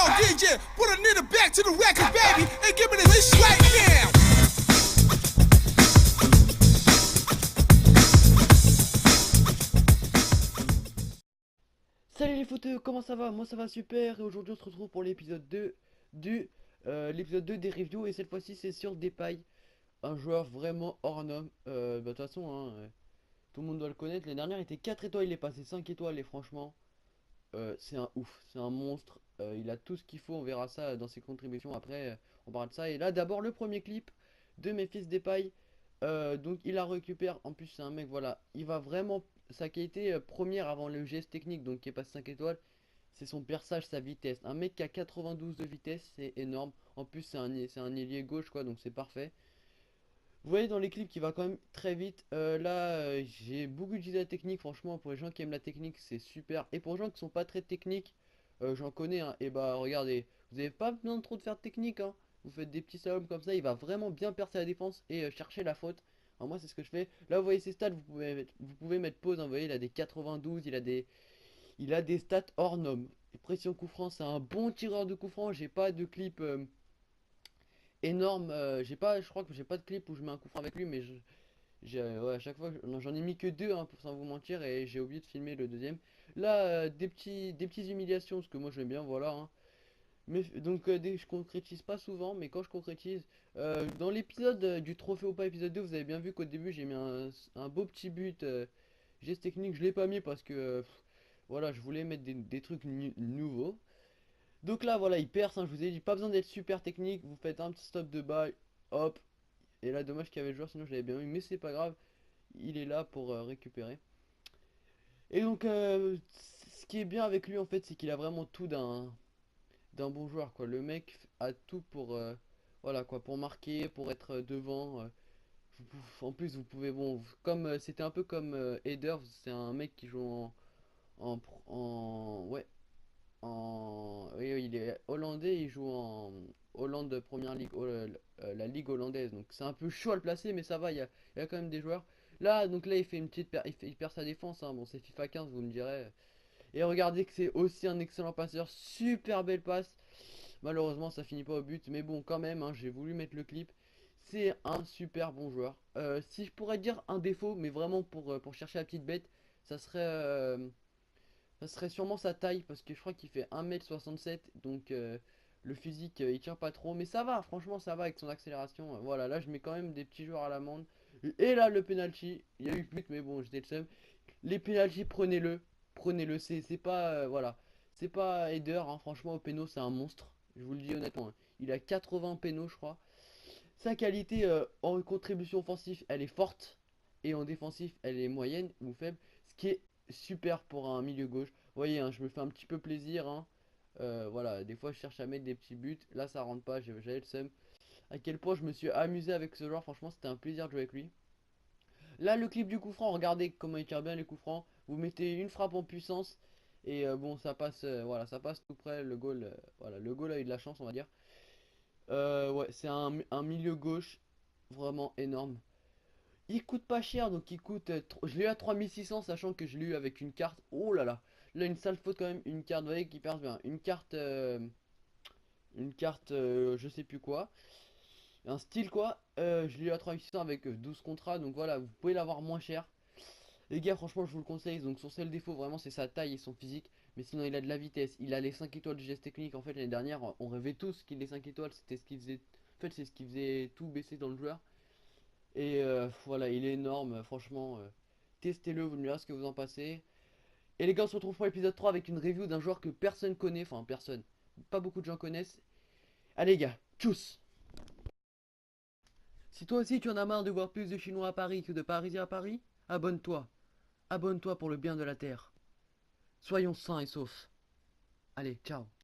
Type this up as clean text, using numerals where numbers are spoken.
Yo, DJ, put a nigga back to the record, baby, and give me this right now. Salut les footeux, comment ça va? Moi ça va super et aujourd'hui on se retrouve pour l'épisode 2 l'épisode 2 des reviews et cette fois-ci c'est sur Depay, un joueur vraiment hors norme. De toute façon tout le monde doit le connaître. L'année dernière il était 4 étoiles, il est passé 5 étoiles et franchement c'est un ouf, c'est un monstre. Il a tout ce qu'il faut, on verra ça dans ses contributions après, on parle de ça. Et là d'abord le premier clip de Memphis Depay. Donc il la récupère, en plus c'est un mec, voilà, il va vraiment, sa qualité première avant le geste technique, donc qui est passé 5 étoiles, c'est son perçage, sa vitesse. Un mec qui a 92 de vitesse, c'est énorme. En plus c'est un ailier gauche quoi, donc c'est parfait. Vous voyez dans les clips qu'il va quand même très vite. Là j'ai beaucoup utilisé la technique, franchement pour les gens qui aiment la technique c'est super. Et pour les gens qui sont pas très techniques, j'en connais hein, et bah regardez, vous avez pas besoin de trop de faire de technique hein. Vous faites des petits slaloms comme ça, il va vraiment bien percer la défense et chercher la faute. Alors moi c'est ce que je fais. Là vous voyez ses stats, vous pouvez mettre pause hein. Vous voyez il a des 92, il a des stats hors normes. Et pression coup franc, c'est un bon tireur de coup franc. J'ai pas de clip énorme. J'ai pas, je crois que j'ai pas de clip où je mets un coup franc avec lui, mais ouais, à chaque fois, non, j'en ai mis que deux hein, pour sans vous mentir et j'ai oublié de filmer le deuxième. Là, des petites humiliations parce que moi j'aime bien, voilà, hein. Mais donc je concrétise pas souvent, mais quand je concrétise, dans l'épisode du trophée ou pas épisode 2 vous avez bien vu qu'au début j'ai mis un beau petit but geste technique. Je l'ai pas mis parce que voilà, je voulais mettre des trucs nouveaux. Donc là voilà, il perce, hein, je vous ai dit, pas besoin d'être super technique, vous faites un petit stop de balle, hop. Et là dommage qu'il y avait le joueur, sinon je l'avais bien eu, mais c'est pas grave, il est là pour récupérer. Et donc ce qui est bien avec lui en fait, c'est qu'il a vraiment tout d'un bon joueur quoi. Le mec a tout pour voilà quoi, pour marquer, pour être devant. En plus vous pouvez bon, comme c'était un peu comme Eder, c'est un mec qui joue ouais, oui, oui, il est hollandais, il joue en Hollande Première Ligue, la Ligue hollandaise. Donc c'est un peu chaud à le placer, mais ça va, il y a quand même des joueurs. Là, donc là, il fait une petite il perd sa défense, hein. Bon, c'est FIFA 15, vous me direz. Et regardez que c'est aussi un excellent passeur, super belle passe. Malheureusement, ça finit pas au but, mais bon, quand même, hein, j'ai voulu mettre le clip. C'est un super bon joueur. Si je pourrais dire un défaut, mais vraiment pour chercher la petite bête, ça serait sûrement sa taille parce que je crois qu'il fait 1m67 donc le physique il tient pas trop mais ça va, franchement ça va avec son accélération. Voilà, là je mets quand même des petits joueurs à l'amende. Et là le penalty, il y a eu but mais bon j'étais le seum. Les penalty prenez-le, c'est pas voilà, c'est pas Eder hein. Franchement au péno c'est un monstre, je vous le dis honnêtement hein. Il a 80 pénaux je crois. Sa qualité en contribution offensive elle est forte et en défensif elle est moyenne ou faible, ce qui est super pour un milieu gauche. Vous voyez hein, je me fais un petit peu plaisir hein. Voilà, des fois je cherche à mettre des petits buts, là ça rentre pas, j'avais le seum. À quel point je me suis amusé avec ce joueur, franchement c'était un plaisir de jouer avec lui. Là le clip du coup franc, regardez comment il tire bien les coups francs. Vous mettez une frappe en puissance et bon ça passe, voilà, ça passe tout près. Le goal, voilà, le goal a eu de la chance on va dire. Ouais, c'est un milieu gauche vraiment énorme. Il coûte pas cher, donc il coûte. Je l'ai eu à 3600, sachant que je l'ai eu avec une carte. Oh là là, là une sale faute quand même. Une carte, vous voyez, qui perce bien. Une carte, je sais plus quoi. Un style quoi. Je l'ai eu à 3600 avec 12 contrats, donc voilà, vous pouvez l'avoir moins cher. Les gars, franchement, je vous le conseille. Donc son seul défaut, vraiment, c'est sa taille et son physique. Mais sinon, il a de la vitesse. Il a les 5 étoiles de geste technique. En fait, l'année dernière, on rêvait tous qu'il ait 5 étoiles. C'était ce qui faisait. En fait, c'est ce qui faisait tout baisser dans le joueur. Et voilà, il est énorme, franchement. Testez-le, vous me direz ce que vous en passez. Et les gars, on se retrouve pour l'épisode 3 avec une review d'un joueur que personne connaît. Enfin, personne. Pas beaucoup de gens connaissent. Allez, les gars, tchuss! Si toi aussi tu en as marre de voir plus de Chinois à Paris que de Parisiens à Paris, abonne-toi. Abonne-toi pour le bien de la terre. Soyons sains et saufs. Allez, ciao!